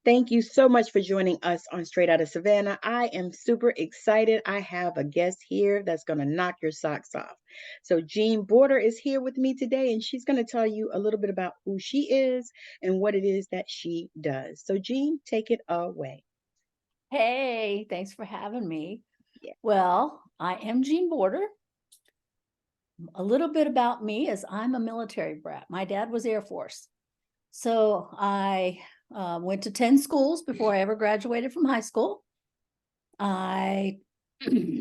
Thank you so much for joining us on Straight Outta Savannah. I am super excited. I have a guest here that's going to knock your socks off. So, Jean Border is here with me today, and she's going to tell you a little bit about who she is and what it is that she does. So, Jean, take it away. Hey, thanks for having me. Yeah. Well, I am Jean Border. A little bit about me is I'm a military brat. My dad was Air Force. So I went to 10 schools before I ever graduated from high school. I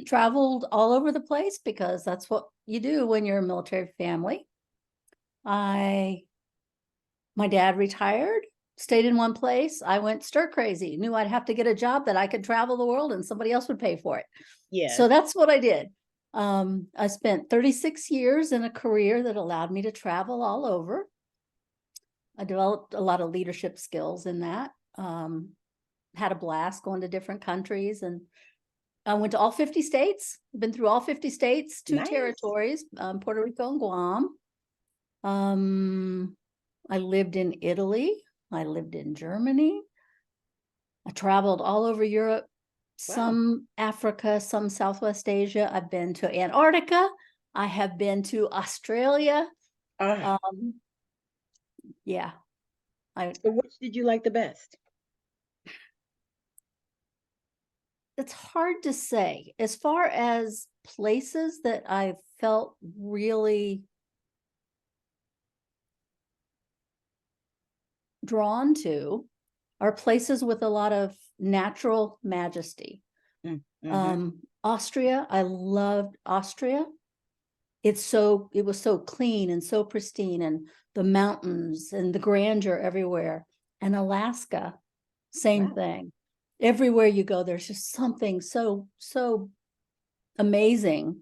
traveled all over the place because that's what you do when you're a military family. My dad retired, stayed in one place. I went stir crazy, knew I'd have to get a job that I could travel the world and somebody else would pay for it. Yes. So that's what I did. I spent 36 years in a career that allowed me to travel all over. I developed a lot of leadership skills in that. Had a blast going to different countries, and I went to all 50 states, been through all 50 states, two Nice. territories, Puerto Rico and Guam. I lived in Italy. I lived in Germany. I traveled all over Europe, some Africa, some Southwest Asia. I've been to Antarctica. I have been to Australia. Yeah. So which did you like the best? It's hard to say. As far as places that I felt really drawn to are places with a lot of natural majesty. Austria, I loved Austria. It was so clean and so pristine, and the mountains and the grandeur everywhere. And Alaska, same thing. Everywhere you go, there's just something so amazing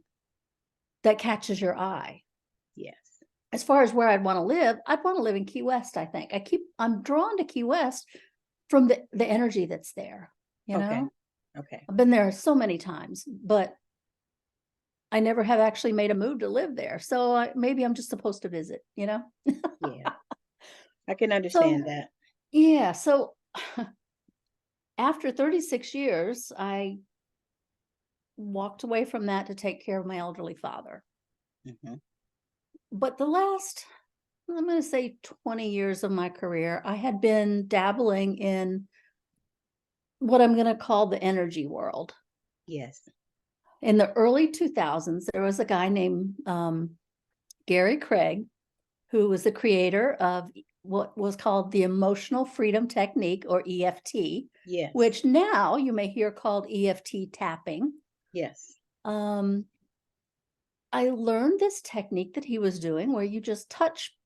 that catches your eye. Yes. As far as where I'd want to live in Key West, I think. I'm drawn to Key West from the energy that's there, you know? Okay. I've been there so many times, but I never have actually made a move to live there. So maybe I'm just supposed to visit, you know? Yeah. I can understand that. Yeah. So after 36 years, I walked away from that to take care of my elderly father. But the last, I'm going to say 20 years of my career, I had been dabbling in what I'm going to call the energy world. Yes. In the early 2000s, there was a guy named Gary Craig, who was the creator of what was called the Emotional Freedom Technique, or EFT, yes, which now you may hear called EFT tapping. Yes. I learned this technique that he was doing where you just touch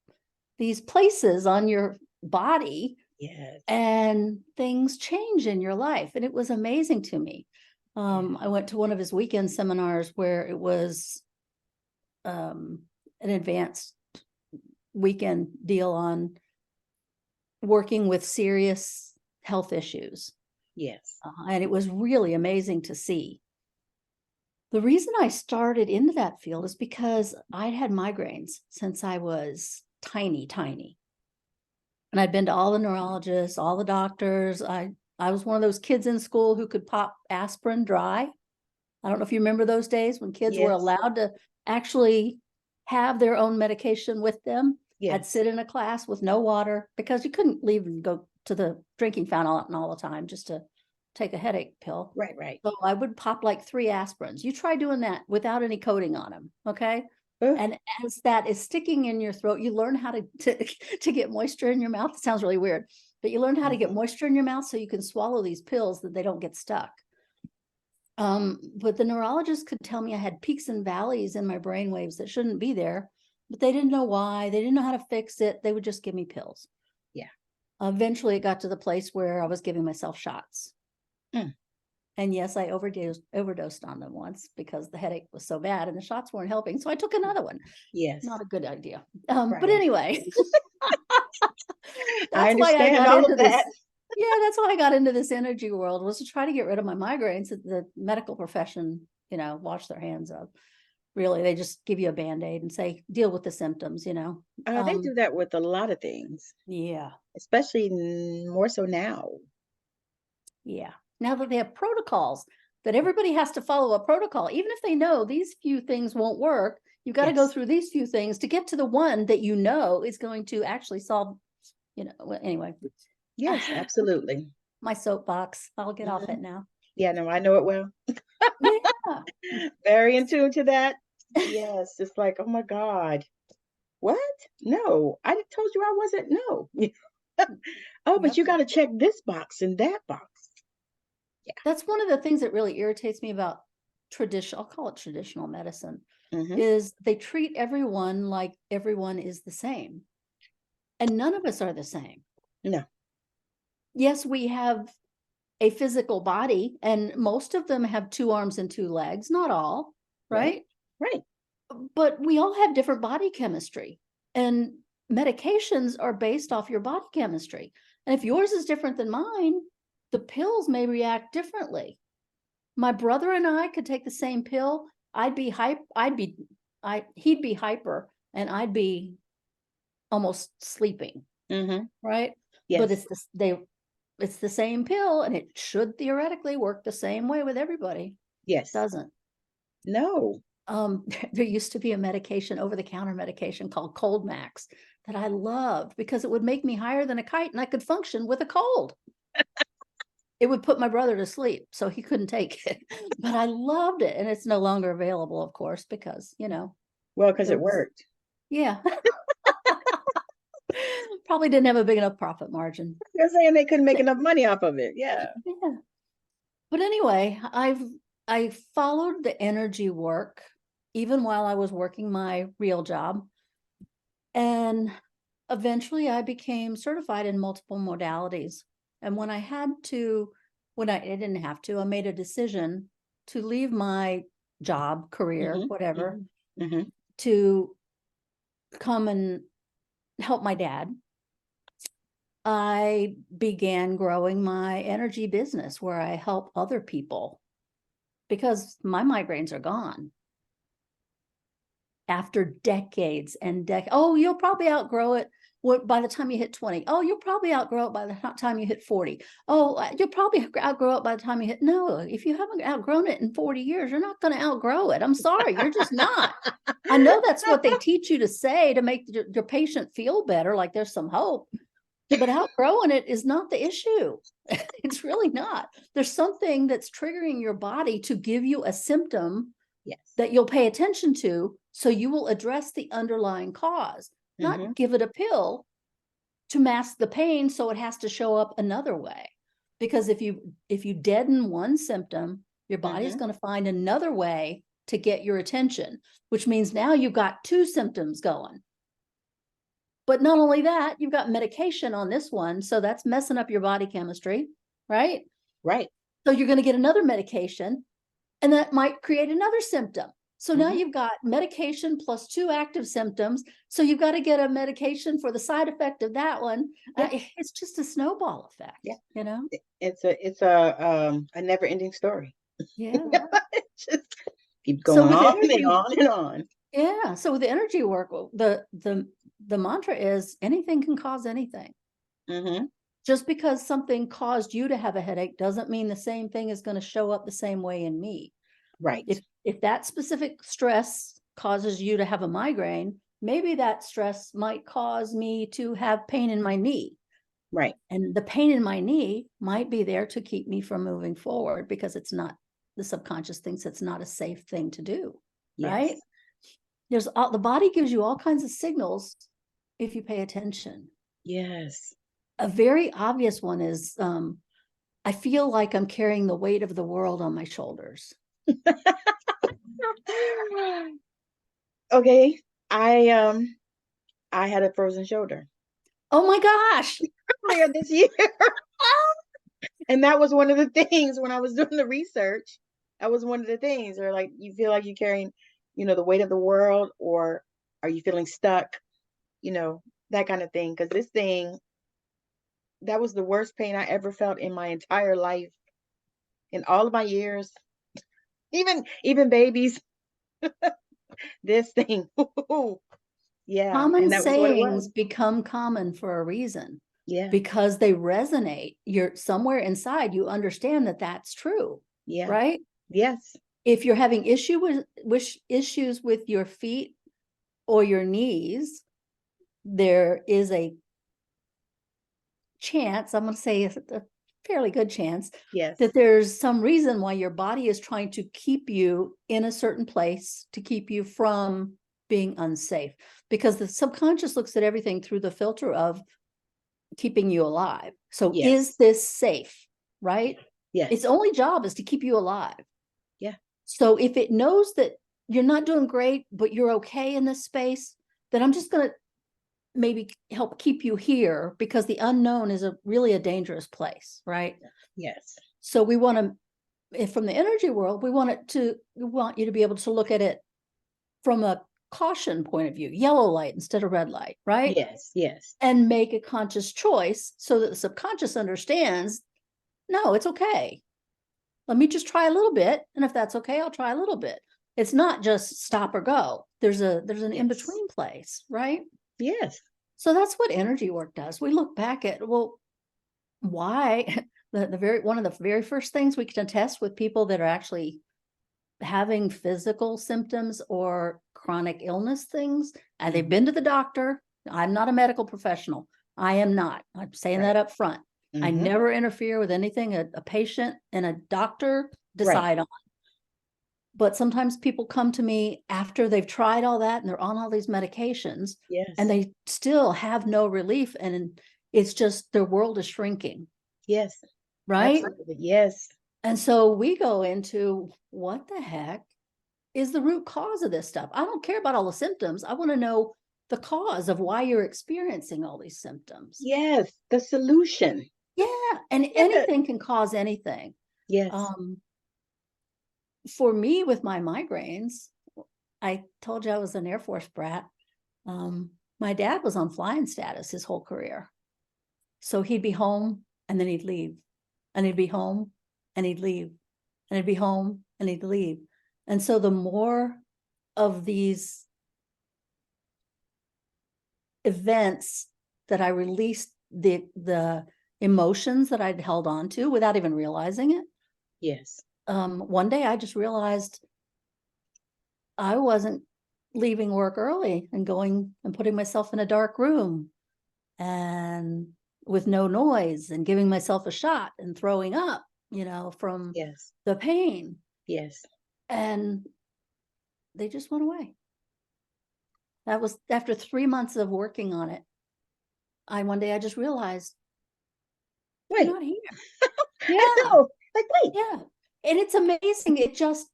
these places on your body, yes, and things change in your life. And it was amazing to me. I went to one of his weekend seminars where it was an advanced weekend deal on working with serious health issues. Yes. And it was really amazing to see. The reason I started into that field is because I'd had migraines since I was tiny. And I'd been to all the neurologists, all the doctors. I was one of those kids in school who could pop aspirin dry. I don't know if you remember those days when kids were allowed to actually have their own medication with them. I'd sit in a class with no water because you couldn't leave and go to the drinking fountain all the time just to take a headache pill. Right. So I would pop like 3 aspirins. You try doing that without any coating on them, okay? And as that is sticking in your throat, you learn how to get moisture in your mouth. It sounds really weird, but you learn how to get moisture in your mouth so you can swallow these pills that they don't get stuck. But the neurologist could tell me I had peaks and valleys in my brain waves that shouldn't be there, but they didn't know why. They didn't know how to fix it. They would just give me pills. Yeah. Eventually it got to the place where I was giving myself shots. And yes, I overdosed on them once because the headache was so bad and the shots weren't helping. So I took another one. Yes. Not a good idea. But anyway, I understand all of that. Yeah, that's why I got into this energy world, was to try to get rid of my migraines that the medical profession, wash their hands of. Really, they just give you a Band-Aid and say, deal with the symptoms, They do that with a lot of things. Yeah. Especially more so now. Yeah. Now that they have protocols that everybody has to follow a protocol, even if they know these few things won't work, you've got to go through these few things to get to the one that you know is going to actually solve, well, anyway. Yes, absolutely. My soapbox. I'll get off it now. Yeah, no, I know it well. Yeah. Very in tune to that. Yes, it's like, oh my God. What? No, I told you I wasn't. No. Oh, but Yep. you got to check this box and that box. Yeah. That's one of the things that really irritates me about I'll call it traditional medicine, Mm-hmm. is they treat everyone like everyone is the same. And none of us are the same. No. Yes, we have a physical body, and most of them have 2 arms and 2 legs, not all, right? Right. But we all have different body chemistry, and medications are based off your body chemistry. And if yours is different than mine, the pills may react differently. My brother and I could take the same pill. He'd be hyper and I'd be almost sleeping. Mm-hmm. Right. Yes. But it's the same pill, and it should theoretically work the same way with everybody. Yes. It doesn't. No. There used to be a medication, over-the-counter medication called Cold Max that I loved because it would make me higher than a kite and I could function with a cold. It would put my brother to sleep, so he couldn't take it. But I loved it, and it's no longer available, of course, because, Well, because it worked. Yeah. Probably didn't have a big enough profit margin. They're saying they couldn't make enough money off of it. Yeah. Yeah. But anyway, I followed the energy work even while I was working my real job. And eventually I became certified in multiple modalities. And when I didn't have to, I made a decision to leave my job, career, whatever, to come and help my dad. I began growing my energy business where I help other people because my migraines are gone. After decades and decades. Oh, you'll probably outgrow it by the time you hit 20. Oh, you'll probably outgrow it by the time you hit 40. Oh, you'll probably outgrow it by the time you hit. No, if you haven't outgrown it in 40 years, you're not going to outgrow it. I'm sorry, you're just not. I know that's what they teach you to say to make your patient feel better, like there's some hope. But outgrowing it is not the issue. It's really not. There's something that's triggering your body to give you a symptom that you'll pay attention to, so you will address the underlying cause, not give it a pill to mask the pain so it has to show up another way. Because if you deaden one symptom, your body's going to find another way to get your attention, which means now you've got 2 symptoms going. But not only that, you've got medication on this one, so that's messing up your body chemistry, right? Right. So you're going to get another medication, and that might create another symptom. So now you've got medication plus 2 active symptoms. So you've got to get a medication for the side effect of that one. It's just a snowball effect. Yeah. It's a never-ending story. Yeah. It just keeps going on and on and on. Yeah. So with the energy work, the mantra is anything can cause anything. Just because something caused you to have a headache doesn't mean the same thing is going to show up the same way in me. Right. If that specific stress causes you to have a migraine, maybe that stress might cause me to have pain in my knee. Right. And the pain in my knee might be there to keep me from moving forward because the subconscious thinks it's not a safe thing to do. Yes. Right? The body gives you all kinds of signals if you pay attention. Yes. A very obvious one is I feel like I'm carrying the weight of the world on my shoulders. Okay. I had a frozen shoulder. Oh my gosh. Earlier this year. And that was one of the things when I was doing the research. That was one of the things, or like you feel like you're carrying, the weight of the world, or are you feeling stuck? That kind of thing. Because this thing, that was the worst pain I ever felt in my entire life, in all of my years, even babies. This thing. Yeah. Common and that was what it was. sayings become common for a reason. Yeah. because they resonate. You're somewhere inside, you understand that that's true. Yeah. Right? Yes. If you're having issues with your feet or your knees, there is a chance, I'm going to say a fairly good chance, Yes. that there's some reason why your body is trying to keep you in a certain place to keep you from being unsafe, because the subconscious looks at everything through the filter of keeping you alive. So Yes. is this safe? Right? Yes. Its only job is to keep you alive. Yeah. So if it knows that you're not doing great, but you're okay in this space, then I'm just going to maybe help keep you here, because the unknown is really a dangerous place, right? Yes. So we want to, if from the energy world, we want you to be able to look at it from a caution point of view, yellow light instead of red light, right? Yes. Yes. And make a conscious choice so that the subconscious understands, no, it's okay. Let me just try a little bit. And if that's okay, I'll try a little bit. It's not just stop or go. There's an in-between place, right? Yes. So that's what energy work does. We look back at, well, why? One of the very first things we can test with people that are actually having physical symptoms or chronic illness things, and they've been to the doctor. I'm not a medical professional. I am not. I'm saying that up front. I never interfere with anything a patient and a doctor decide on. But sometimes people come to me after they've tried all that and they're on all these medications, and they still have no relief, and it's just their world is shrinking. Yes. Right? Absolutely. Yes. And so we go into, what the heck is the root cause of this stuff? I don't care about all the symptoms. I want to know the cause of why you're experiencing all these symptoms. Yes. The solution. Yeah. And anything can cause anything. Yes. For me, with my migraines, I told you I was an Air Force brat. My dad was on flying status his whole career. So he'd be home and then he'd leave, and he'd be home and he'd leave, and he'd be home and he'd leave. And so the more of these events that I released, the emotions that I'd held on to without even realizing it. Yes. One day I just realized I wasn't leaving work early and going and putting myself in a dark room and with no noise and giving myself a shot and throwing up, from the pain. Yes. And they just went away. That was after 3 months of working on it. One day I just realized, wait, they're not here. Yeah. I know. Like, wait. Yeah. And it's amazing. It just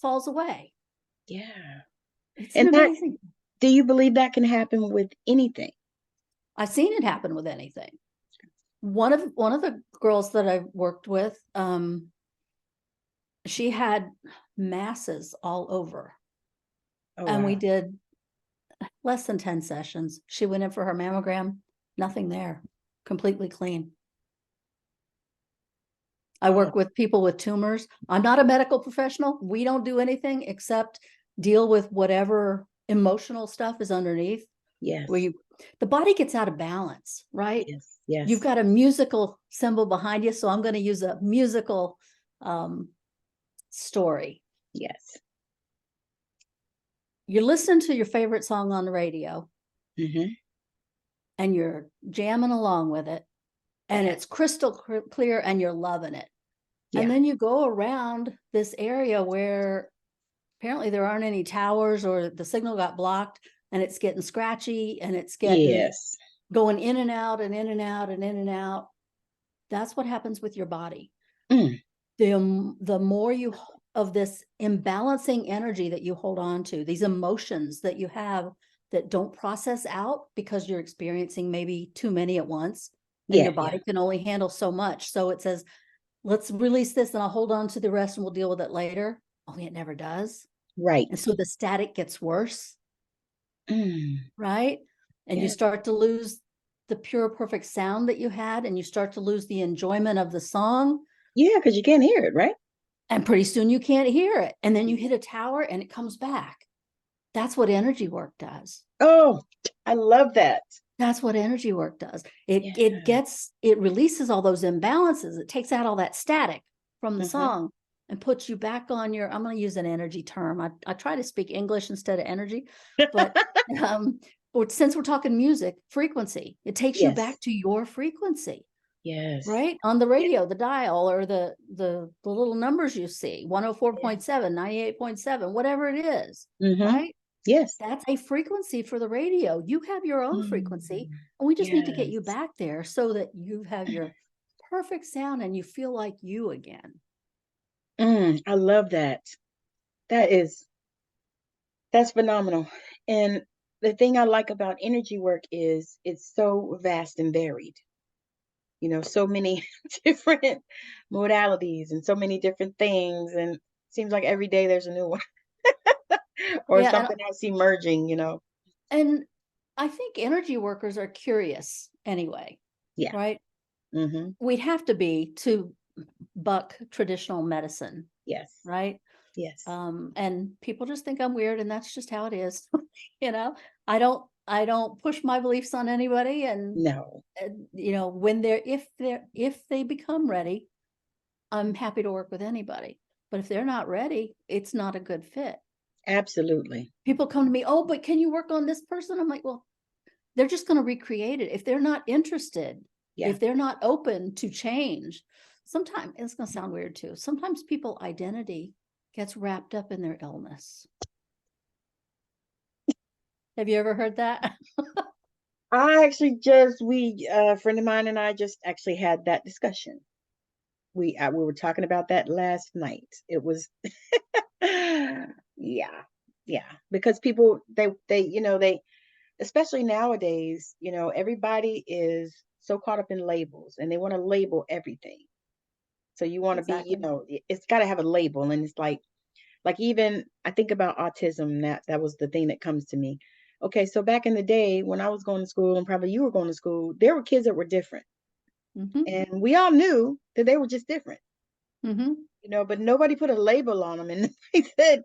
falls away. Yeah. It's And amazing. Do you believe that can happen with anything? I've seen it happen with anything. One of the girls that I worked with, she had masses all over. Oh, and wow. we did less than 10 sessions. She went in for her mammogram, nothing there, completely clean. I work with people with tumors. I'm not a medical professional. We don't do anything except deal with whatever emotional stuff is underneath. Yes. Where the body gets out of balance, right? Yes. Yes. You've got a musical symbol behind you, so I'm going to use a musical story. Yes. You're listening to your favorite song on the radio, and you're jamming along with it, and it's crystal clear, and you're loving it. And then you go around this area where apparently there aren't any towers, or the signal got blocked, and it's getting scratchy, and it's getting going in and out and in and out and in and out. That's what happens with your body. The more you of this imbalancing energy that you hold on to, these emotions that you have that don't process out because you're experiencing maybe too many at once, and your body can only handle so much. So it says, let's release this and I'll hold on to the rest and we'll deal with it later. Only it never does. Right. And so the static gets worse. Right. And you start to lose the pure, perfect sound that you had, and you start to lose the enjoyment of the song. Yeah, because you can't hear it, right? And pretty soon you can't hear it. And then you hit a tower and it comes back. That's what energy work does. Oh, I love that. That's what energy work does. It releases all those imbalances. It takes out all that static from the song and puts you back on your, I'm going to use an energy term. I try to speak English instead of energy, but since we're talking music, frequency, it takes you back to your frequency. Yes. Right? On the radio, the dial, or the little numbers you see, 104.7, 98.7, whatever it is, right? Yes. That's a frequency for the radio. You have your own frequency, and we just need to get you back there so that you have your perfect sound and you feel like you again. I love that. That's phenomenal. And the thing I like about energy work is it's so vast and varied. You know, so many different modalities and so many different things. And it seems like every day there's a new one or something else emerging, you know. And I think energy workers are curious anyway. Yeah. Right? We'd have to be to buck traditional medicine. Yes. Right? Yes. And people just think I'm weird, and that's just how it is. You know, I don't push my beliefs on anybody. And no, you know, if they become ready, I'm happy to work with anybody. But if they're not ready, it's not a good fit. Absolutely. People come to me, oh, but can you work on this person? I'm like, well, they're just going to recreate it. If they're not interested, if they're not open to change, sometimes it's going to sound weird too. Sometimes people's identity gets wrapped up in their illness. Have you ever heard that? I actually a friend of mine and I just actually had that discussion. We were talking about that last night. It was, yeah, because people, they, especially nowadays, you know, everybody is so caught up in labels and they want to label everything. So you want to be, you know, it's got to have a label. And it's like even I think about autism, that was the thing that comes to me. Okay, so back in the day when I was going to school and probably you were going to school, there were kids that were different. And we all knew that they were just different. You know, but nobody put a label on them and they said,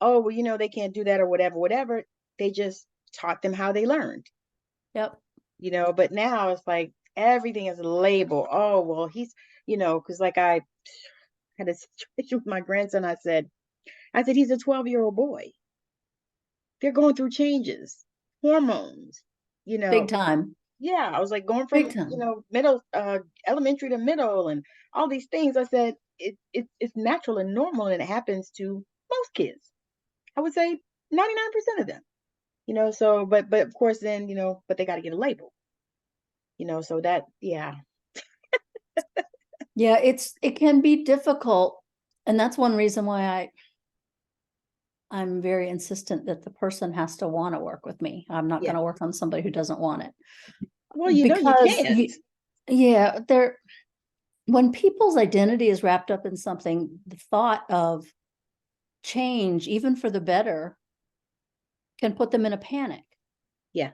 oh, well, you know, they can't do that or whatever. They just taught them how they learned. Yep. You know, but now it's like everything is a label. Oh, well, he's, you know, because like I had a situation with my grandson. I said, he's a 12-year-old boy. They're going through changes, hormones, you know. Big time. Yeah, I was like going from, you know, middle, elementary to middle and all these things. I said, it's natural and normal and it happens to most kids. I would say 99% of them, you know, so, but of course then, you know, but they got to get a label, you know, so that, yeah. Yeah, it can be difficult. And that's one reason why I'm very insistent that the person has to want to work with me. I'm not going to work on somebody who doesn't want it. Well, you know, you can't. When people's identity is wrapped up in something, the thought of change, even for the better, can put them in a panic. Yeah.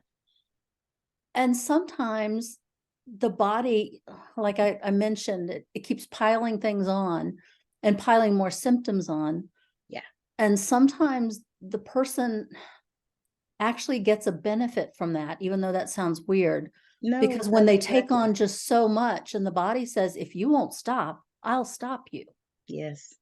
And sometimes the body, like I mentioned, it keeps piling things on and piling more symptoms on. Yeah. And sometimes the person actually gets a benefit from that, even though that sounds weird. No, because when they take on just so much and the body says, if you won't stop, I'll stop you. Yes.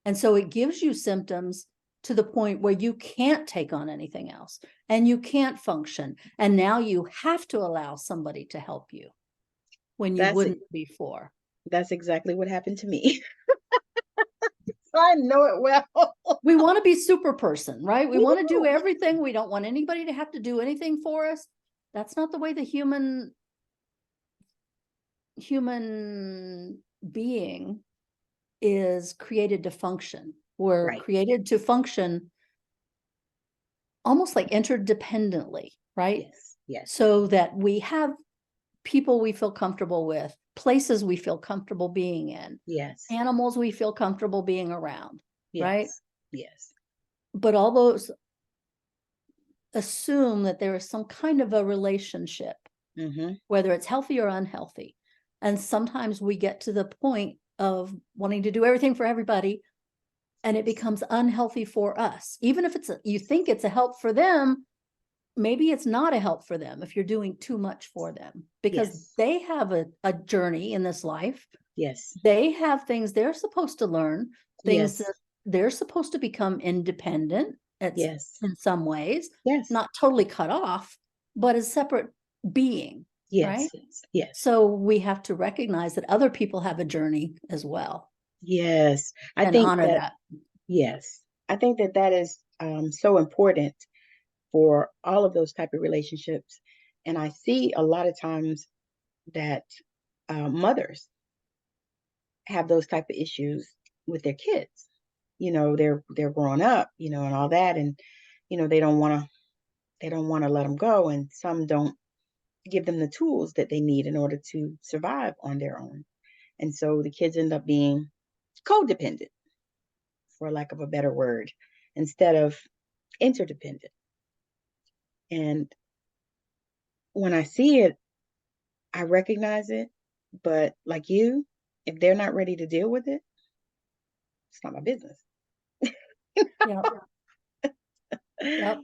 And so it gives you symptoms to the point where you can't take on anything else and you can't function. And now you have to allow somebody to help you when you wouldn't before. That's exactly what happened to me. I know it well. We want to be super person, right? We want to do everything. We don't want anybody to have to do anything for us. That's not the way the human being is created to function. We're created to function almost like interdependently, right? Yes. Yes. So that we have people we feel comfortable with, places we feel comfortable being in, yes, animals we feel comfortable being around, right? Yes. But all those assume that there is some kind of a relationship, whether it's healthy or unhealthy. And sometimes we get to the point of wanting to do everything for everybody, and it becomes unhealthy for us. Even if you think it's a help for them, maybe it's not a help for them if you're doing too much for them, because Yes. they have a journey in this life. Yes. They have things they're supposed to learn, things Yes. that they're supposed to become independent Yes. in some ways, Yes. not totally cut off, but a separate being, Yes. right? Yes. Yes. So we have to recognize that other people have a journey as well Yes. I and think honor that, that. yes, I think that that is so important for all of those type of relationships. And I see a lot of times that mothers have those type of issues with their kids. They're growing up, and all that, and they don't want to let them go, and some don't give them the tools that they need in order to survive on their own. And so the kids end up being codependent, for lack of a better word, instead of interdependent. And when I see it, I recognize it. But like you, if they're not ready to deal with it, it's not my business. Yep. Yep.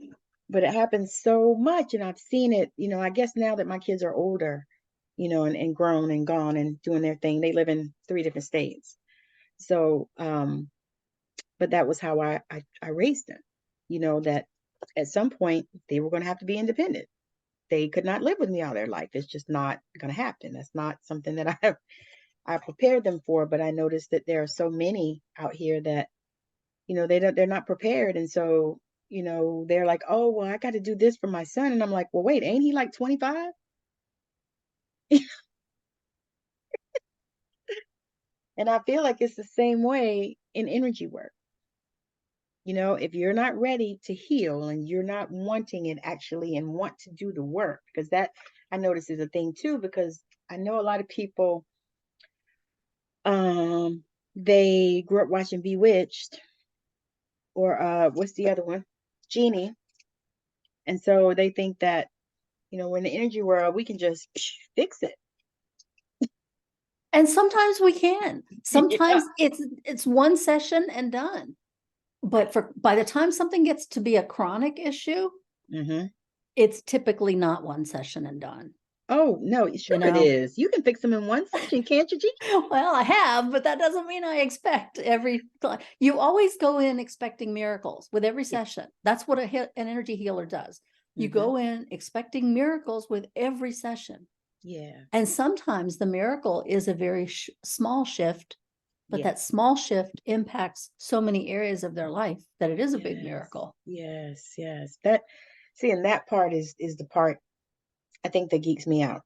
But it happens so much, and I've seen it, I guess now that my kids are older, and grown and gone and doing their thing. They live in 3 different states. So, but that was how I raised them, that at some point they were going to have to be independent. They could not live with me all their life. It's just not going to happen. That's not something that I prepared them for. But I noticed that there are so many out here that, they're not prepared. And so, they're like, oh, well, I got to do this for my son. And I'm like, well, wait, ain't he like 25? And I feel like it's the same way in energy work. If you're not ready to heal and you're not wanting it actually and want to do the work, because that I notice is a thing too, because I know a lot of people, um, they grew up watching Bewitched, or what's the other one? Genie. And so they think that, we're in the energy world, we can just fix it. And sometimes we can. Yeah. Sometimes it's one session and done. But by the time something gets to be a chronic issue, Mm-hmm. it's typically not one session and done. Oh, no, sure it is. You can fix them in one session, can't you, G? Well, I have, but that doesn't mean I expect every client. You always go in expecting miracles with every Yeah. session. That's what an energy healer does. You Mm-hmm. go in expecting miracles with every session. Yeah. And sometimes the miracle is a very small shift, but that Yes. small shift impacts so many areas of their life that it is a big Yes. miracle. Yes. Yes. And that part is the part I think that geeks me out,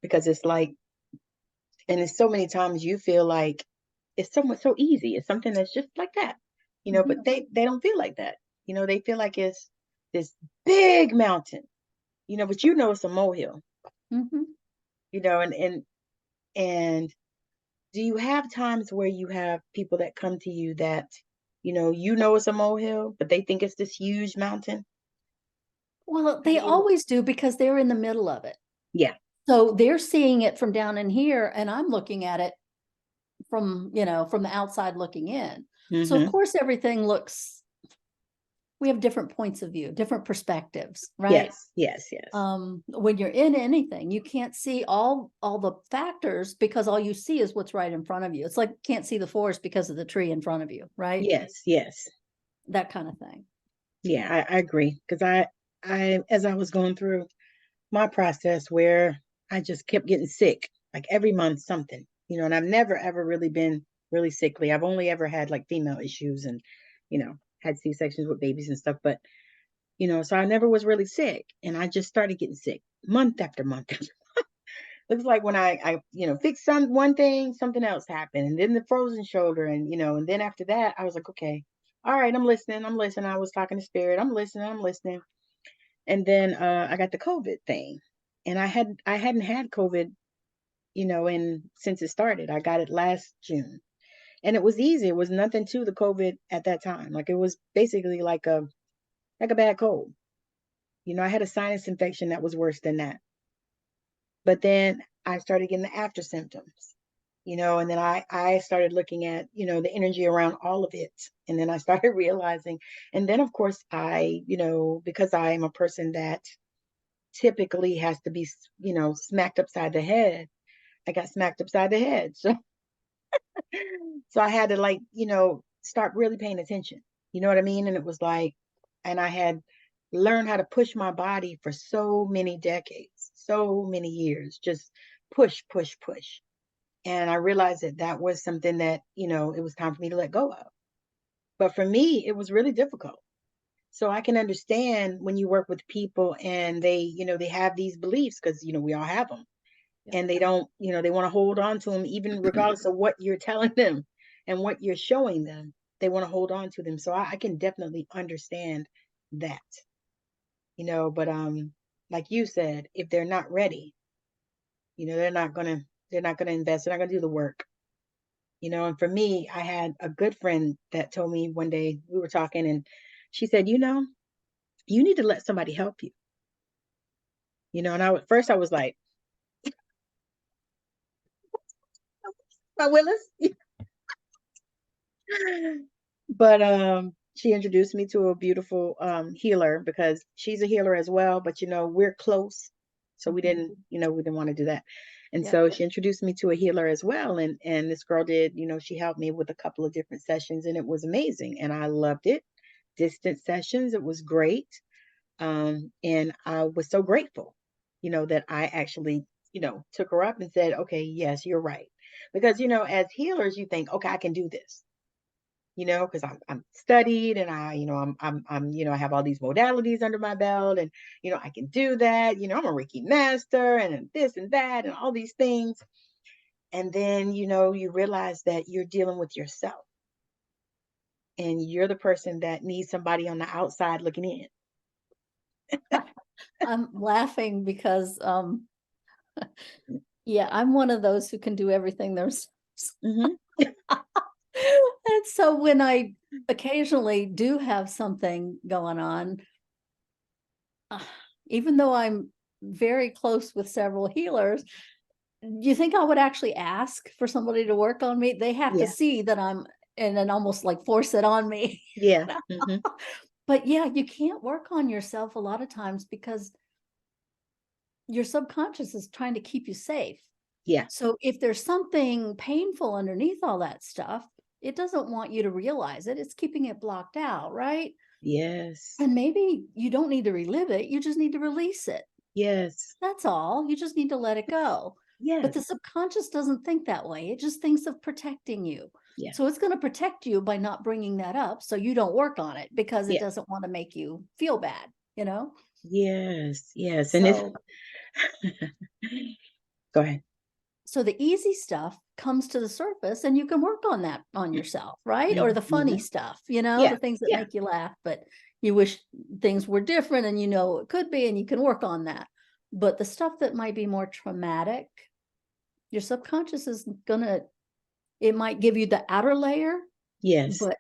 because it's like, and it's so many times you feel like it's so easy. It's something that's just like that, Mhm. but they don't feel like that. They feel like it's this big mountain, but it's a molehill, Mhm. and do you have times where you have people that come to you that, it's a molehill, but they think it's this huge mountain? Well, Have they you? always do because they're in the middle of it. Yeah. So they're seeing it from down in here, and I'm looking at it from the outside looking in. So of Mm-hmm. course everything looks, we have different points of view, different perspectives, right? Yes. Yes. Yes. When you're in anything, you can't see all the factors because all you see is what's right in front of you. It's like you can't see the forest because of the tree in front of you, right? Yes. Yes. That kind of thing. Yeah, I agree, because as I was going through my process, where I just kept getting sick, like every month something, and I've never ever really been really sickly. I've only ever had like female issues, and had C-sections with babies and stuff, but so I never was really sick, and I just started getting sick month after month. Looks like when I fixed one thing, something else happened, and then the frozen shoulder, and then after that, I was like, okay, all right, I'm listening, I'm listening. I was talking to spirit, I'm listening, I'm listening, and then I got the COVID thing, and I hadn't had COVID, and since it started, I got it last June, and it was easy. It was nothing to the COVID at that time. Like, it was basically like a bad cold. I had a sinus infection that was worse than that. But then I started getting the after symptoms. And then I started looking at, the energy around all of it. And then I started realizing, and then of course because I am a person that typically has to be, smacked upside the head. I got smacked upside the head. So I had to start really paying attention. You know what I mean? And it was like, and I had learned how to push my body for so many decades, so many years, just push, push, push. And I realized that that was something that, it was time for me to let go of. But for me, it was really difficult. So I can understand when you work with people and they have these beliefs because, we all have them, Yeah. and they don't, they want to hold on to them, even regardless of what you're telling them and what you're showing them. They want to hold on to them. So I can definitely understand that, but like you said, if they're not ready, they're not gonna invest, they're not gonna do the work. And for me, I had a good friend that told me one day, we were talking, and she said, you need to let somebody help you. And at first I was like, my Willis. But she introduced me to a beautiful healer, because she's a healer as well, but we're close. So we didn't, we didn't want to do that. And Yeah. so she introduced me to a healer as well. And this girl did, she helped me with a couple of different sessions, and it was amazing. And I loved it. Distant sessions, it was great. And I was so grateful, that I actually, took her up and said, okay, yes, you're right. Because, as healers, you think, okay, I can do this, because I'm studied, and I have all these modalities under my belt, and, I can do that. I'm a Reiki master, and this and that, and all these things. And then, you realize that you're dealing with yourself, and you're the person that needs somebody on the outside looking in. I'm laughing because yeah, I'm one of those who can do everything themselves. Mm-hmm. And so when I occasionally do have something going on, even though I'm very close with several healers, you think I would actually ask for somebody to work on me? They have to Yeah. see that I'm, and then almost like force it on me. Yeah. Mm-hmm. But yeah, you can't work on yourself a lot of times because your subconscious is trying to keep you safe. Yeah. So if there's something painful underneath all that stuff, it doesn't want you to realize it. It's keeping it blocked out, right? Yes. And maybe you don't need to relive it. You just need to release it. Yes. That's all. You just need to let it go. But Yes. the subconscious doesn't think that way. It just thinks of protecting you. Yeah. So it's going to protect you by not bringing that up so you don't work on it because it Yeah. doesn't want to make you feel bad, you know? Yes. Yes. And it's So go ahead. so the easy stuff comes to the surface and you can work on that on yourself, right? Or the funny Mm-hmm. stuff, Yeah. the things that Yeah. make you laugh, but you wish things were different and it could be, and you can work on that. But the stuff that might be more traumatic, your subconscious is it might give you the outer layer, Yes. but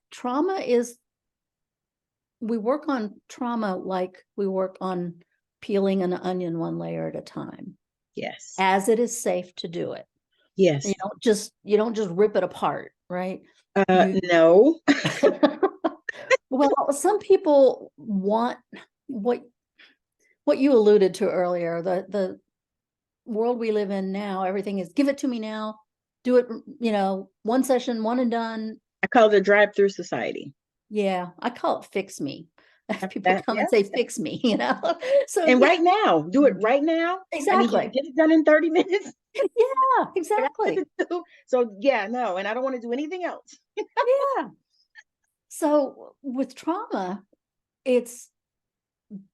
we work on trauma like we work on peeling an onion one layer at a time, Yes. as it is safe to do it. Yes. You don't just rip it apart, right? No. Well, some people want what you alluded to earlier, the world we live in now, everything is give it to me now, do it, one session, one and done. I call it a drive-through society. Yeah, I call it fix me. People That come yeah. and say fix me, So And yeah, right now, do it right now. I need you to exactly. get it done in 30 minutes. Yeah, I got exactly. shit to do. So yeah, no, and I don't want to do anything else. Yeah. So with trauma, it's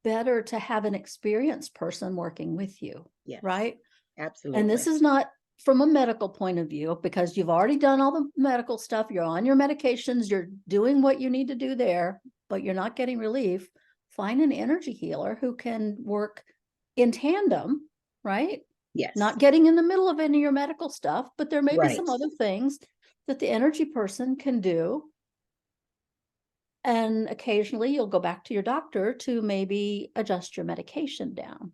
better to have an experienced person working with you, Yes, right? And this absolutely. is not from a medical point of view, because you've already done all the medical stuff. You're on your medications. You're doing what you need to do there, but you're not getting relief. Find an energy healer who can work in tandem, right? Yes. Not getting in the middle of any of your medical stuff, but there may be some Right. other things that the energy person can do. And occasionally you'll go back to your doctor to maybe adjust your medication down.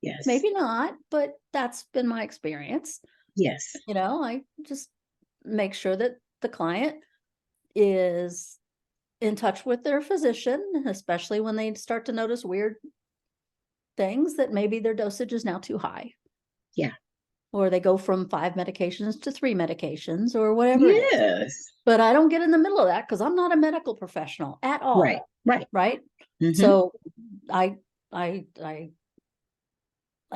Yes. Maybe not, but that's been my experience. Yes. You know, I just make sure that the client is in touch with their physician, especially when they start to notice weird things, that maybe their dosage is now too high. Yeah. Or they go from 5 medications to 3 medications or whatever it is. Yes. But I don't get in the middle of that because I'm not a medical professional at all. Right. Right. Right. Mm-hmm. So I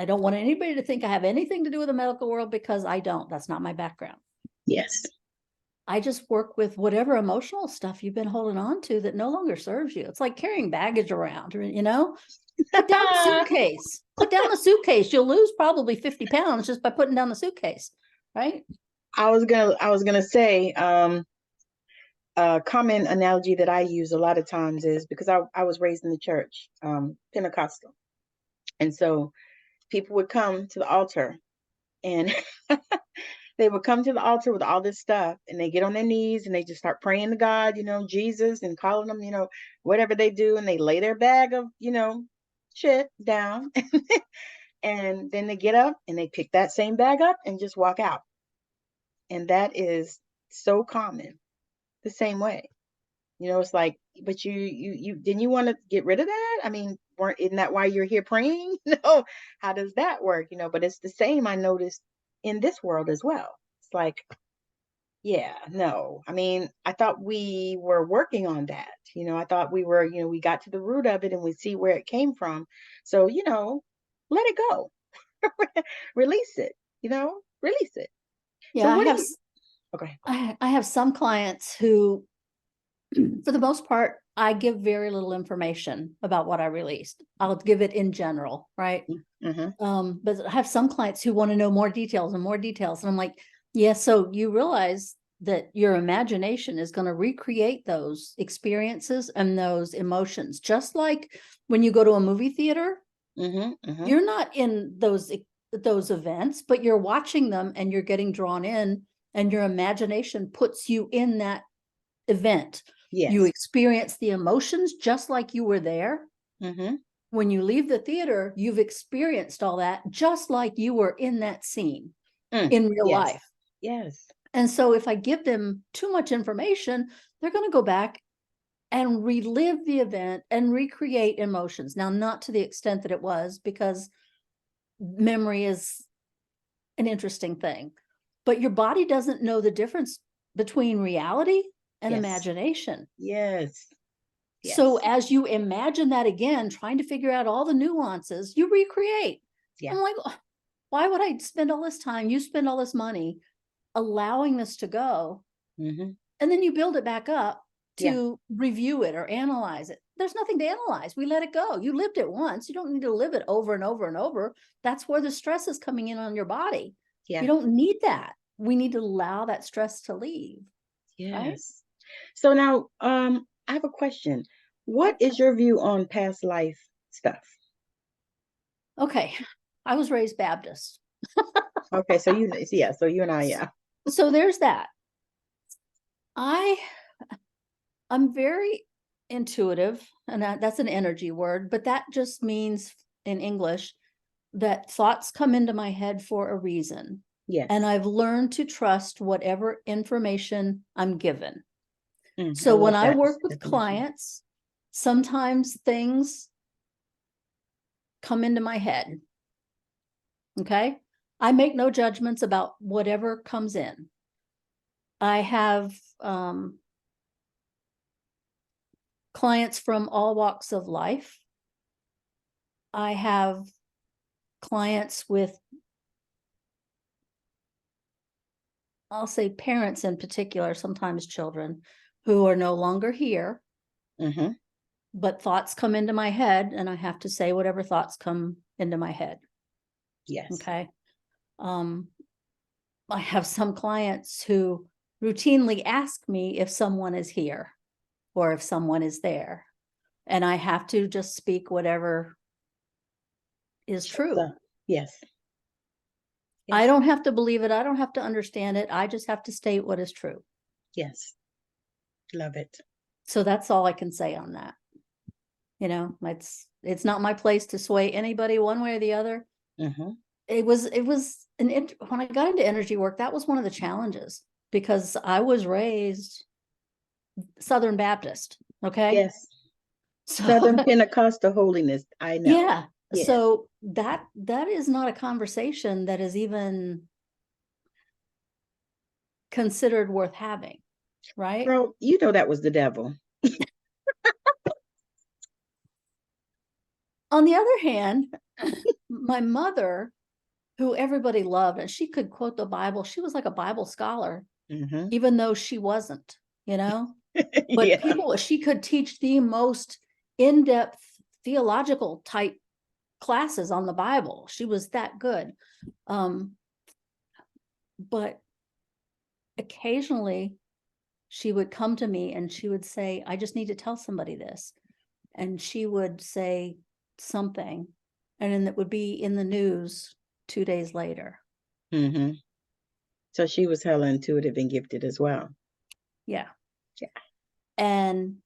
don't want anybody to think I have anything to do with the medical world, because I don't. That's not my background. Yes. I just work with whatever emotional stuff you've been holding on to that no longer serves you. It's like carrying baggage around, you know? Put down the suitcase. Put down the suitcase. You'll lose probably 50 pounds just by putting down the suitcase, right? I was gonna say, a common analogy that I use a lot of times is because I was raised in the church, Pentecostal. And so people would come to the altar and they would come to the altar with all this stuff, and they get on their knees and they just start praying to God, Jesus, and calling them, whatever they do. And they lay their bag of, shit down. And then they get up and they pick that same bag up and just walk out. And that is so common, the same way. It's like, but you didn't you want to get rid of that? I mean, isn't that why you're here praying? No, how does that work? But it's the same, I noticed, in this world as well. It's like, yeah, no. I mean, I thought we were working on that. I thought we were, we got to the root of it and we see where it came from. So, let it go. Release it, release it. Yeah, So what do you okay. I have some clients who, for the most part, I give very little information about what I released. I'll give it in general, right? Mm-hmm. But I have some clients who want to know more details and more details. And I'm like, yeah, so you realize that your imagination is going to recreate those experiences and those emotions. Just like when you go to a movie theater, you're not in those events, but you're watching them and you're getting drawn in, and your imagination puts you in that event. Yes. You experience the emotions just like you were there. When you leave the theater, you've experienced all that just like you were in that scene in real life. Yes. And so if I give them too much information, they're going to go back and relive the event and recreate emotions. Now, not to the extent that it was, because memory is an interesting thing, but your body doesn't know the difference between reality and imagination. Yes. So as you imagine that again, trying to figure out all the nuances, you recreate. Yeah. I'm like, why would I spend all this time? You spend all this money allowing this to go. And then you build it back up to review it or analyze it. There's nothing to analyze. We let it go. You lived it once. You don't need to live it over and over and over. That's where the stress is coming in on your body. You don't need that. We need to allow that stress to leave. Yes. Right? So now, I have a question. What is your view on past life stuff? Okay. I was raised Baptist. Okay. So you and I, So there's that. I'm very intuitive, and that's an energy word, but that just means in English that thoughts come into my head for a reason. Yes. And I've learned to trust whatever information I'm given. So when I work with clients, sometimes things come into my head. Okay. I make no judgments about whatever comes in. I have clients from all walks of life. I have clients with, I'll say parents in particular, sometimes children, who are no longer here. But thoughts come into my head, and I have to say whatever thoughts come into my head. Yes. Okay. I have some clients who routinely ask me if someone is here or if someone is there, and I have to just speak whatever is true. Yes. I don't have to believe it. I don't have to understand it. I just have to state what is true. Yes. Love it. So that's all I can say on that. It's not my place to sway anybody one way or the other. when I got into energy work, that was one of the challenges, because I was raised Southern Baptist. Okay. Yes. So Southern Pentecostal holiness. I know. yeah. Yes. So that is not a conversation that is even considered worth having. Right. Girl, you know that was the devil. On the other hand, my mother, who everybody loved, and she could quote the Bible. She was like a Bible scholar, even though she wasn't, but Yeah. she could teach the most in-depth theological type classes on the Bible. She was that good. But occasionally she would come to me and she would say, I just need to tell somebody this. And she would say something, and then it would be in the news 2 days later. So she was hella intuitive and gifted as well. Yeah. Yeah. And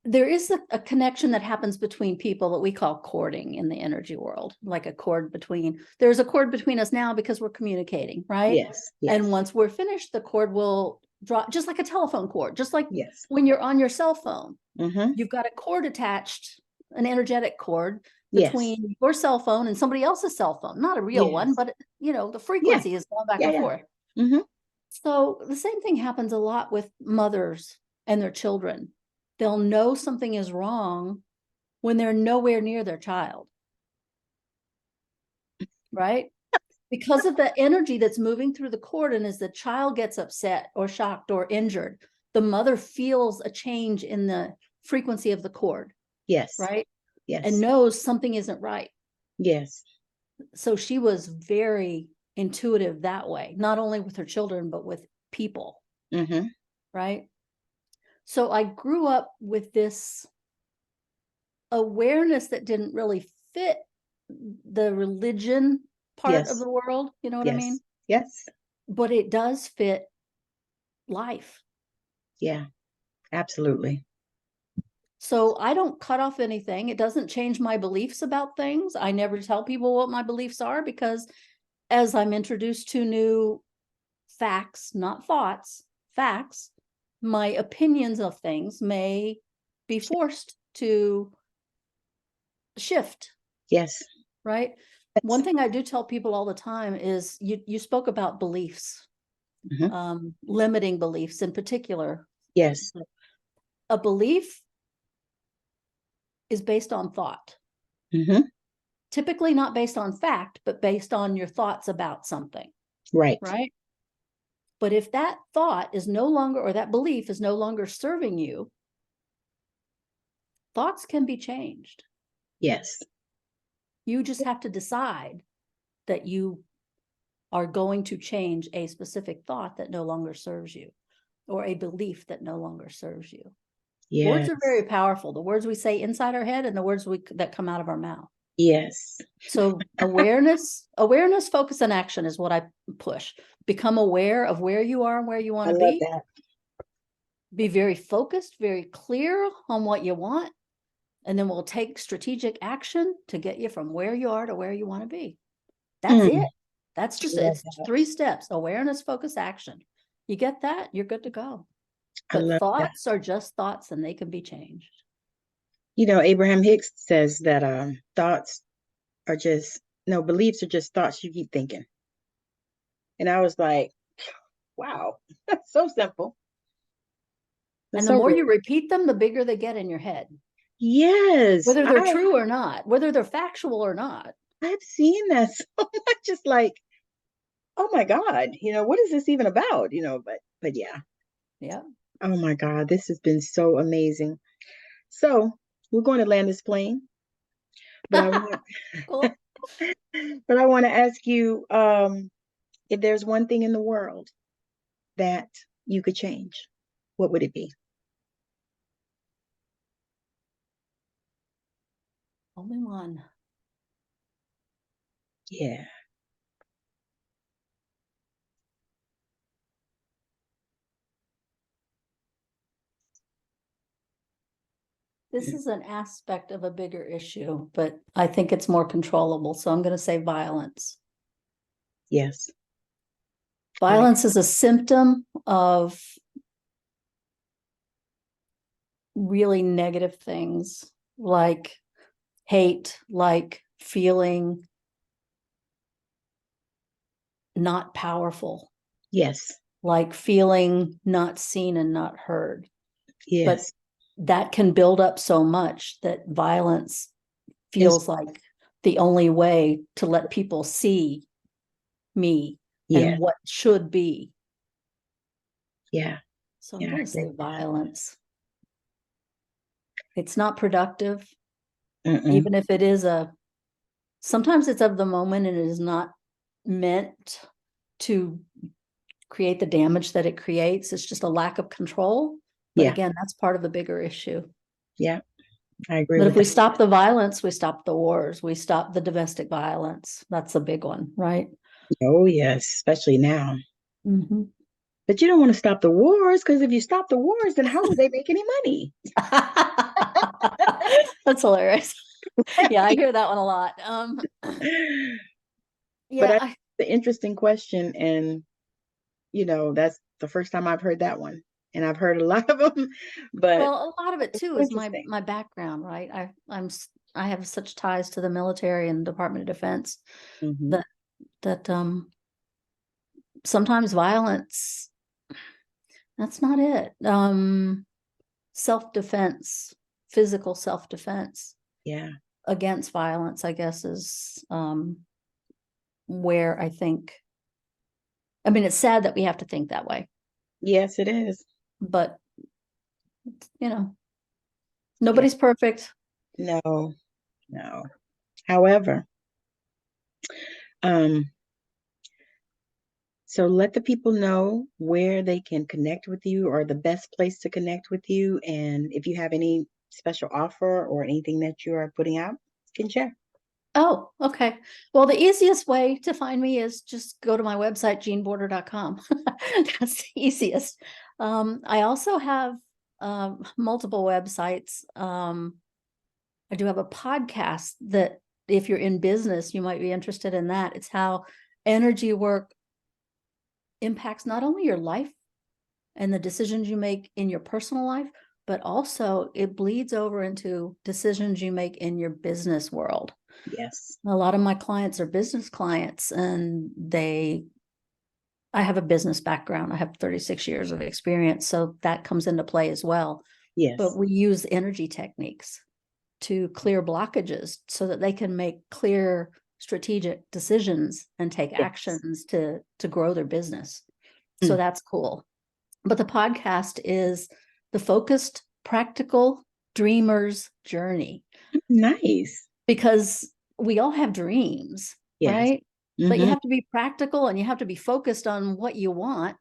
there is a connection that happens between people that we call cording in the energy world, like there's a cord between us now because we're communicating, right? Yes. And once we're finished, the cord will drop, just like a telephone cord, just like yes. when you're on your cell phone, you've got a cord attached, an energetic cord between your cell phone and somebody else's cell phone, not a real one, but the frequency is going back and forth. So the same thing happens a lot with mothers and their children. They'll know something is wrong when they're nowhere near their child, right? Because of the energy that's moving through the cord, and as the child gets upset or shocked or injured, the mother feels a change in the frequency of the cord. Yes. Right? Yes. And knows something isn't right. Yes. So she was very intuitive that way, not only with her children, but with people. Right? So I grew up with this awareness that didn't really fit the religion part of the world. You know what I mean? Yes. But it does fit life. Yeah, absolutely. So I don't cut off anything. It doesn't change my beliefs about things. I never tell people what my beliefs are, because as I'm introduced to new facts, not thoughts, facts, my opinions of things may be forced to shift. Yes. Right? One thing I do tell people all the time is you spoke about beliefs, limiting beliefs in particular. Yes. A belief is based on thought. Typically not based on fact, but based on your thoughts about something. Right. Right? But if that thought is no longer, or that belief is no longer serving you, thoughts can be changed. Yes. You just have to decide that you are going to change a specific thought that no longer serves you, or a belief that no longer serves you. Yes. Words are very powerful. The words we say inside our head and the words that come out of our mouth. Yes. So awareness, focus, and action is what I push. Become aware of where you are and where you want to be. That. Be very focused, very clear on what you want. And then we'll take strategic action to get you from where you are to where you want to be. That's it. That's just, it's 3 steps: awareness, focus, action. You get that, you're good to go. But thoughts are just thoughts, and they can be changed. Abraham Hicks says that beliefs are just thoughts you keep thinking. And I was like, wow, that's so simple. And the more you repeat them, the bigger they get in your head. Yes. Whether they're true or not, whether they're factual or not. I've seen that so much, just like, oh my God, what is this even about? But yeah. Yeah. Oh my God, this has been so amazing. So we're going to land this plane. But I want cool. But I want to ask you, if there's one thing in the world that you could change, what would it be? Only one. Yeah. This is an aspect of a bigger issue, but I think it's more controllable. So I'm going to say violence. Yes. Violence is a symptom of really negative things like hate, like feeling not powerful. Yes. Like feeling not seen and not heard. Yes. But that can build up so much that violence feels like the only way to let people see me and what should be. Yeah. So I'm going to say violence. It's not productive. Even if it is sometimes it's of the moment and it is not meant to create the damage that it creates. It's just a lack of control. But again, that's part of the bigger issue. Yeah, I agree. But if we stop the violence, we stop the wars, we stop the domestic violence. That's a big one, right? Oh, yes, especially now. Mm-hmm. But you don't want to stop the wars, because if you stop the wars, then how will they make any money? That's hilarious. Yeah, I hear that one a lot. But that's the interesting question. And, that's the first time I've heard that one. And I've heard a lot of them. But well, a lot of it too is my background, right? I have such ties to the military and Department of Defense that sometimes violence, that's not it. Self-defense, physical self-defense. Yeah. Against violence, I guess, is where I think, I mean, it's sad that we have to think that way. Yes, it is. But, nobody's perfect. No. However, so let the people know where they can connect with you, or the best place to connect with you. And if you have any special offer or anything that you are putting out, you can share. Oh, okay. Well, the easiest way to find me is just go to my website, jeanborder.com. That's the easiest. I also have multiple websites. I do have a podcast that if you're in business, you might be interested in that. It's how energy work impacts not only your life and the decisions you make in your personal life, but also it bleeds over into decisions you make in your business world. Yes. A lot of my clients are business clients, and I have a business background. I have 36 years of experience, so that comes into play as well. Yes. But we use energy techniques to clear blockages so that they can make clear strategic decisions and take actions to grow their business. So that's cool. But the podcast is the Focused Practical Dreamer's Journey. Nice. Because we all have dreams, right? But you have to be practical and you have to be focused on what you want.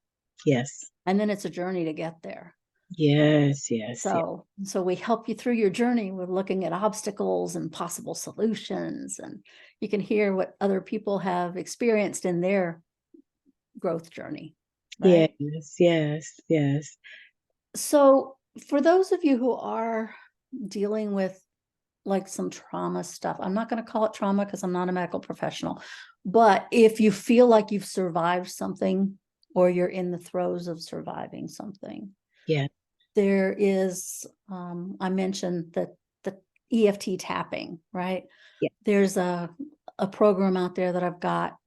Yes. And then it's a journey to get there. Yes. So we help you through your journey with looking at obstacles and possible solutions. And you can hear what other people have experienced in their growth journey. Right? Yes. So for those of you who are dealing with like some trauma stuff, I'm not going to call it trauma because I'm not a medical professional, but if you feel like you've survived something or you're in the throes of surviving something, there is, I mentioned that the EFT tapping, right? There's a program out there that I've got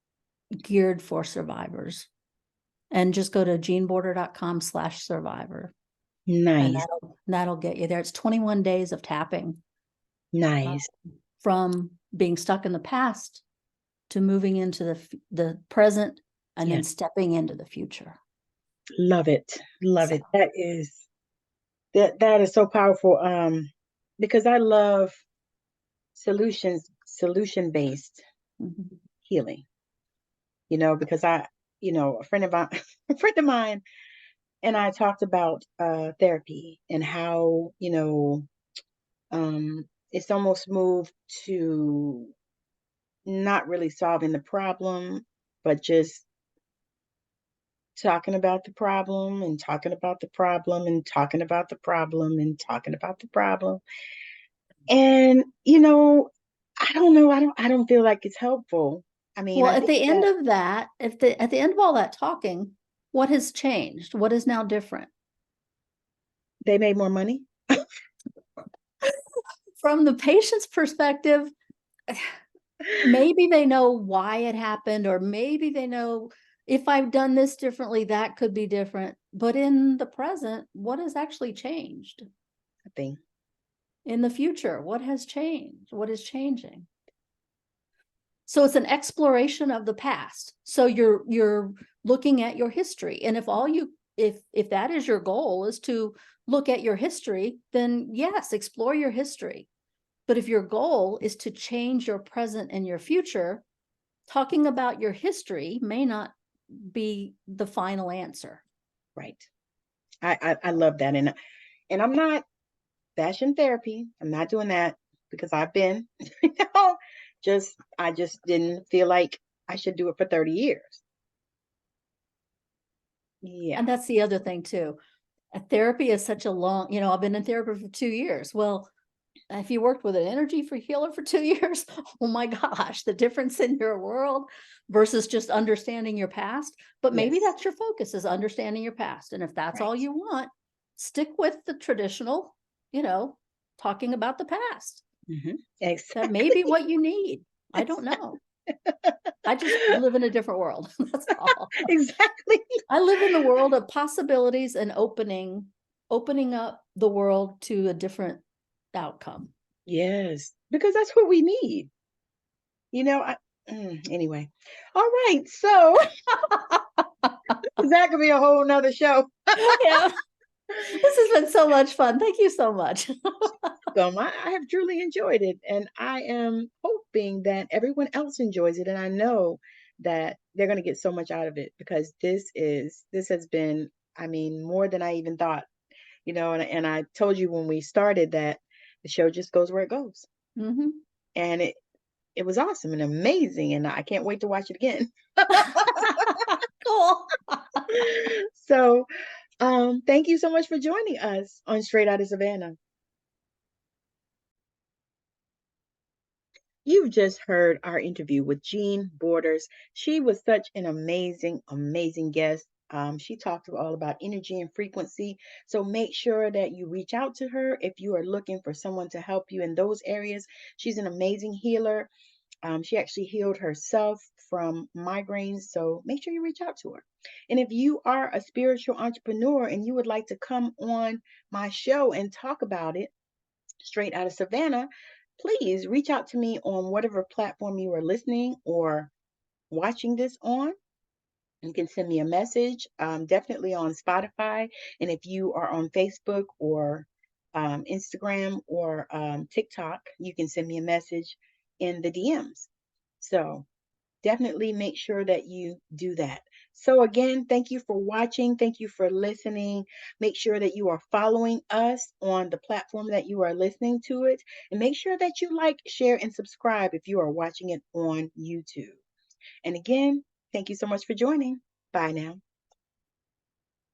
geared for survivors, and just go to jeanborder.com/survivor. Nice. And that'll get you there. It's 21 days of tapping. Nice. From being stuck in the past to moving into the present and then stepping into the future. Love it. It. That is so powerful. Because I love solution-based healing. Because a friend of mine and I talked about therapy and how, it's almost moved to not really solving the problem, but just talking about the problem and talking about the problem and talking about the problem and talking about the problem. And, I don't know, I don't feel like it's helpful. I mean, Well, I at think the end that of that, at the end of all that talking, what has changed? What is now different? they made more money. From the patient's perspective, maybe they know why it happened, or maybe they know if I've done this differently, that could be different. But in the present, what has actually changed? I think. In the future, what has changed? What is changing? So it's an exploration of the past. So you're looking at your history. And if all you if that is your goal, is to look at your history, then yes, explore your history. But if your goal is to change your present and your future, talking about your history may not be the final answer. Right. I love that. And I'm not bashing therapy. I'm not doing that because I've been, you know, I just didn't feel like I should do it for 30 years. Yeah. And that's the other thing too. Therapy is such a long, I've been in therapy for 2 years. Well, if you worked with an energy for healer for 2 years, oh my gosh, the difference in your world versus just understanding your past. But maybe Yes. that's your focus, is understanding your past. And if that's all Right. you want, stick with the traditional, talking about the past. Hmm. That may be Exactly. what you need. I don't know. I just live in a different world. That's all. Exactly. I live in the world of possibilities and opening up the world to a different outcome. Yes. Because that's what we need. You know, anyway. All right. So that could be a whole nother show. Yeah. This has been so much fun. Thank you so much. I have truly enjoyed it. And I am hoping that everyone else enjoys it. And I know that they're going to get so much out of it because this has been, I mean, more than I even thought, and I told you when we started that the show just goes where it goes. Mhm. And it was awesome and amazing. And I can't wait to watch it again. Cool. So, thank you so much for joining us on Straight Outta Savannah. You've just heard our interview with Jean Borders. She was such an amazing, amazing guest. She talked all about energy and frequency. So make sure that you reach out to her if you are looking for someone to help you in those areas. She's an amazing healer. She actually healed herself from migraines. So make sure you reach out to her. And if you are a spiritual entrepreneur and you would like to come on my show and talk about it, Straight Out of Savannah, please reach out to me on whatever platform you are listening or watching this on. You can send me a message, definitely on Spotify. And if you are on Facebook or Instagram or TikTok, you can send me a message in the DMs. So definitely make sure that you do that. So, again, thank you for watching. Thank you for listening. Make sure that you are following us on the platform that you are listening to it. And make sure that you like, share, and subscribe if you are watching it on YouTube. And again, thank you so much for joining. Bye now.